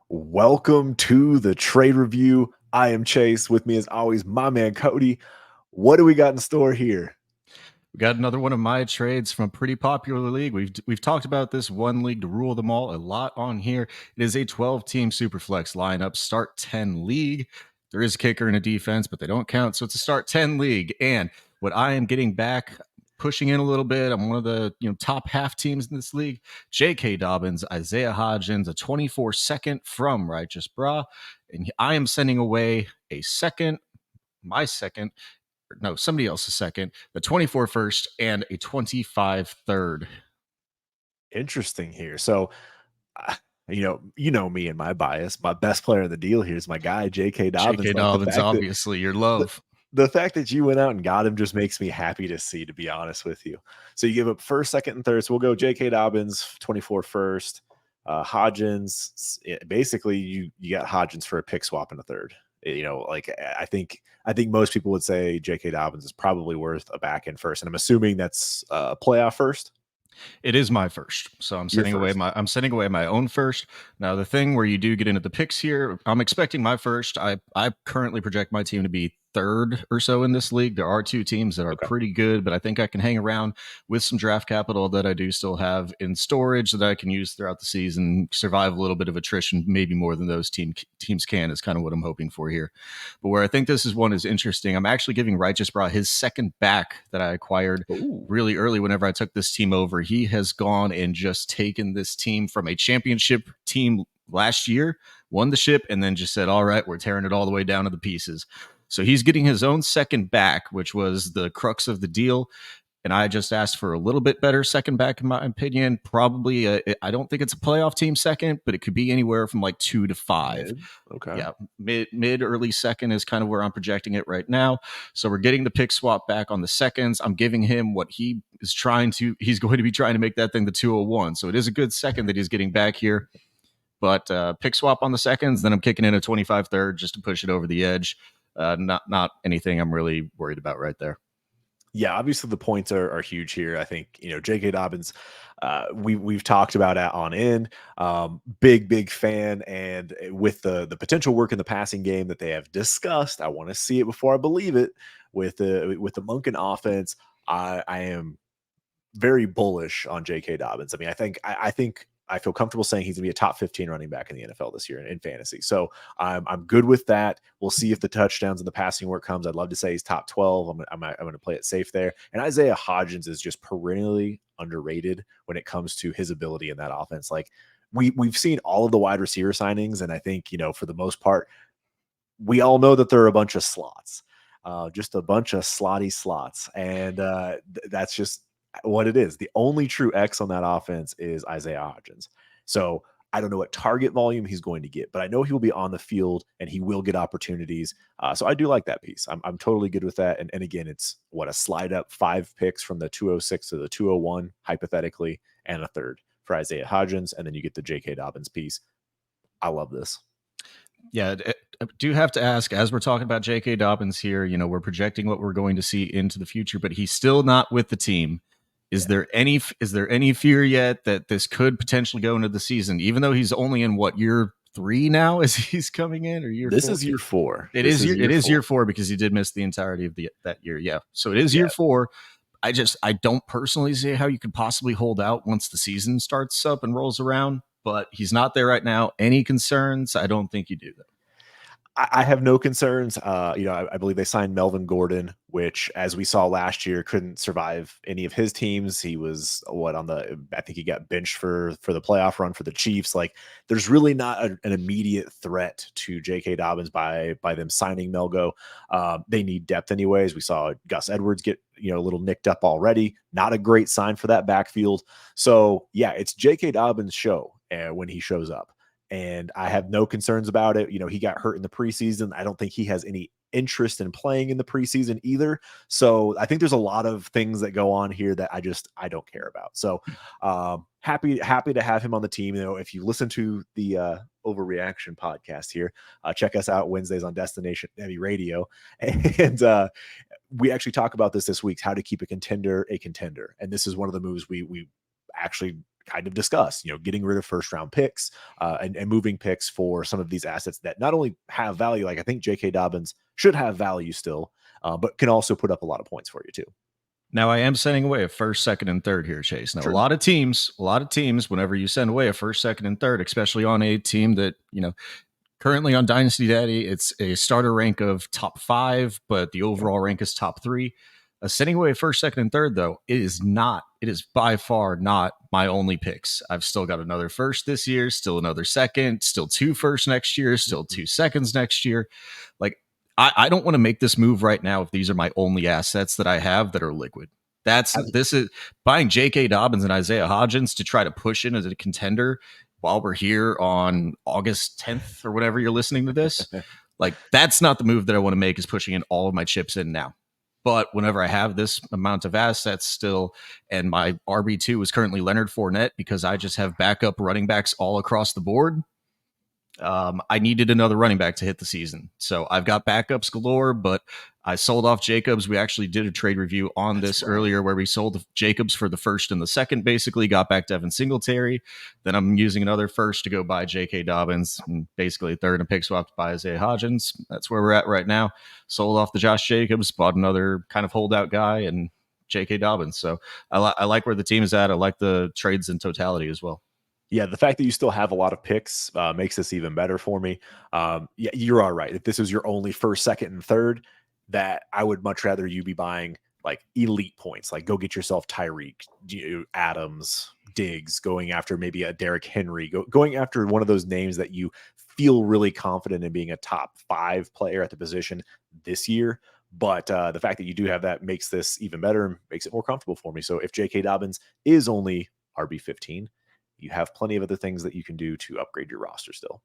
Welcome to the trade review. I am Chase. With me, as always, my man Cody. What do we got in store here? We got another one of my trades from a pretty popular league. We've talked about this one league to rule them all a lot on here. It is a 12-team Superflex lineup, start 10 league. There is a kicker and a defense, but they don't count. So it's a start 10 league. And what I am getting back, pushing in a little bit, I'm one of the top half teams in this league. JK Dobbins, Isaiah Hodgins, a 24 second from Righteous Bra. And I am sending away a second, my second, no, somebody else's second, the 24 first, and a 25 third. Interesting here. So, you know me and my bias. My best player in the deal here is my guy JK Dobbins. JK Like the Dobbins, fact that obviously, your the, love. the fact that you went out and got him just makes me happy to see. To be honest with you, so you give up first, second, and third. So we'll go JK Dobbins, 24 first. Hodgins, basically you got Hodgins for a pick swap in a third. Like I think most people would say J.K. Dobbins is probably worth a back end first, and I'm assuming that's a playoff first. It is my first, so I'm Your sending away first. my own first. Now the thing where you do get into the picks here, I'm expecting my first. I currently project my team to be third or so in this league. There are two teams that are Okay. pretty good, but I think I can hang around with some draft capital that I do still have in storage that I can use throughout the season, survive a little bit of attrition, maybe more than those teams can, is kind of what I'm hoping for here. But where I think this is interesting, I'm actually giving Righteous Bra his second back that I acquired Ooh. really early whenever I took this team over. He has gone and just taken this team from a championship team last year, won the ship, and then just said, all right, we're tearing it all the way down to the pieces. So he's getting his own second back, which was the crux of the deal. And I just asked for a little bit better second back, in my opinion. Probably, I don't think it's a playoff team second, but it could be anywhere from like 2 to 5. Mid. Okay. Yeah, mid early second is kind of where I'm projecting it right now. So we're getting the pick swap back on the seconds. I'm giving him what he's going to be trying to make that thing the 201. So it is a good second that he's getting back here. But pick swap on the seconds, then I'm kicking in a 25 third just to push it over the edge. Not anything I'm really worried about right there. Yeah, obviously the points are huge here. I think J.K. Dobbins. We've talked about it on in. Big fan, and with the potential work in the passing game that they have discussed, I want to see it before I believe it. With the Monken offense, I am very bullish on J.K. Dobbins. I mean, I think I feel comfortable saying he's gonna be a top 15 running back in the NFL this year in fantasy. So I'm good with that. We'll see if the touchdowns and the passing work comes. I'd love to say he's top 12. I'm going to play it safe there. And Isaiah Hodgins is just perennially underrated when it comes to his ability in that offense. Like we've seen all of the wide receiver signings, and I think for the most part, we all know that they're a bunch of slots. Just a bunch of slotty slots. And that's just what it is. The only true X on that offense is Isaiah Hodgins. So I don't know what target volume he's going to get, but I know he will be on the field and he will get opportunities. So I do like that piece. I'm totally good with that. And again, it's a slide up 5 picks from the 206 to the 201, hypothetically, and a third for Isaiah Hodgins. And then you get the J.K. Dobbins piece. I love this. Yeah, I do have to ask, as we're talking about J.K. Dobbins here, we're projecting what we're going to see into the future, but he's still not with the team. Is there any fear yet that this could potentially go into the season, even though he's only in year 3 now as he's coming in, or year 4? This is year 4. It is year 4 because he did miss the entirety of that year. Yeah, so it is year 4. I don't personally see how you could possibly hold out once the season starts up and rolls around, but he's not there right now. Any concerns? I don't think you do, though. I have no concerns. I believe they signed Melvin Gordon, which, as we saw last year, couldn't survive any of his teams. He was I think he got benched for the playoff run for the Chiefs. Like, there's really not an immediate threat to J.K. Dobbins by them signing Melgo. They need depth anyways. We saw Gus Edwards get a little nicked up already. Not a great sign for that backfield. So yeah, it's J.K. Dobbins' show when he shows up. And I have no concerns about it. He got hurt in the preseason. I don't think he has any interest in playing in the preseason either. So I think there's a lot of things that go on here that I don't care about. So happy to have him on the team. If you listen to the Overreaction podcast here, check us out Wednesdays on Destination Heavy Radio. And we actually talk about this week, how to keep a contender. And this is one of the moves we actually kind of discussed, getting rid of first round picks and moving picks for some of these assets that not only have value, like I think JK Dobbins should have value still, but can also put up a lot of points for you too. Now I am sending away a first, second, and third here, Chase. Now True. a lot of teams, whenever you send away a first, second, and third, especially on a team that currently on Dynasty Daddy, it's a starter rank of top 5, but the overall rank is top 3. Sending away first, second, and third, though, it is by far not my only picks. I've still got another first this year, still another second, still 2 firsts next year, still 2 seconds next year. Like, I don't want to make this move right now if these are my only assets that I have that are liquid. This is buying JK Dobbins and Isaiah Hodgins to try to push in as a contender while we're here on August 10th or whatever you're listening to this. Like, that's not the move that I want to make, is pushing in all of my chips in now. But whenever I have this amount of assets still, and my RB2 is currently Leonard Fournette because I just have backup running backs all across the board, I needed another running back to hit the season. So I've got backups galore, but I sold off Jacobs. We actually did a trade review on this earlier where we sold Jacobs for the first and the second, basically got back Devin Singletary. Then I'm using another first to go buy JK Dobbins, and basically a third and a pick swap to buy Isaiah Hodgins. That's where we're at right now. Sold off the Josh Jacobs, bought another kind of holdout guy, and JK Dobbins. So I like where the team is at. I like the trades in totality as well. Yeah, the fact that you still have a lot of picks makes this even better for me. Yeah, you are right. If this is your only first, second, and third, that I would much rather you be buying like elite points. Like go get yourself Tyreek, Adams, Diggs, going after maybe a Derrick Henry, going after one of those names that you feel really confident in being a top 5 player at the position this year. But the fact that you do have that makes this even better and makes it more comfortable for me. So if J.K. Dobbins is only RB15, you have plenty of other things that you can do to upgrade your roster still.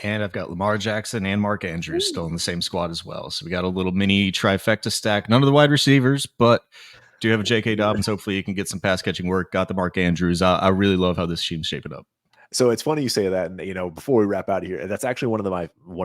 And I've got Lamar Jackson and Mark Andrews still in the same squad as well. So we got a little mini trifecta stack. None of the wide receivers, but do have a J.K. Dobbins. Hopefully you can get some pass catching work. Got the Mark Andrews. I really love how this team's shaping up. So it's funny you say that, and before we wrap out of here, that's actually one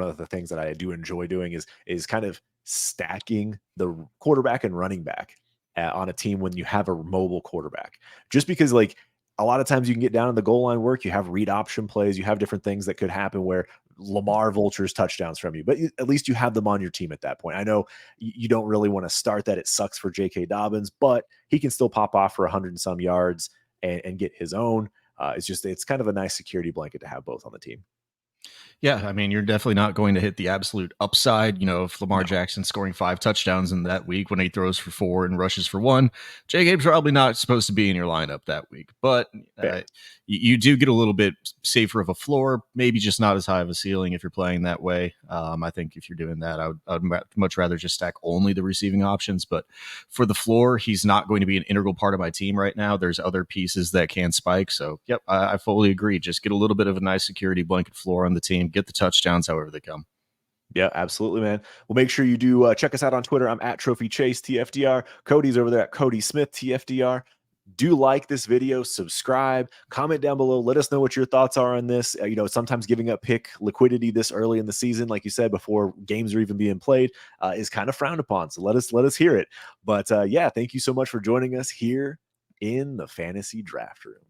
of the things that I do enjoy doing is kind of stacking the quarterback and running back on a team when you have a mobile quarterback. Just because like a lot of times you can get down in the goal line work, you have read option plays, you have different things that could happen where Lamar vultures touchdowns from you, but at least you have them on your team at that point. I know you don't really want to start that. It sucks for J.K. Dobbins, but he can still pop off for 100 and some yards and get his own. It's kind of a nice security blanket to have both on the team. Yeah, I mean, you're definitely not going to hit the absolute upside. If Lamar Jackson scoring 5 touchdowns in that week when he throws for 4 and rushes for 1, J.K.'s probably not supposed to be in your lineup that week. But you do get a little bit safer of a floor, maybe just not as high of a ceiling if you're playing that way. I think if you're doing that, I'd much rather just stack only the receiving options. But for the floor, he's not going to be an integral part of my team right now. There's other pieces that can spike. So, yep, I fully agree. Just get a little bit of a nice security blanket floor on the team. Get the touchdowns however they come. Yeah, absolutely, man. Well, make sure you do check us out on Twitter. I'm at Trophy Chase TFDR. Cody's over there at Cody Smith TFDR. Do like this video, subscribe, comment down below. Let us know what your thoughts are on this. Sometimes giving up pick liquidity this early in the season, like you said, before games are even being played, is kind of frowned upon. So let us hear it. But yeah, thank you so much for joining us here in the Fantasy Draft Room.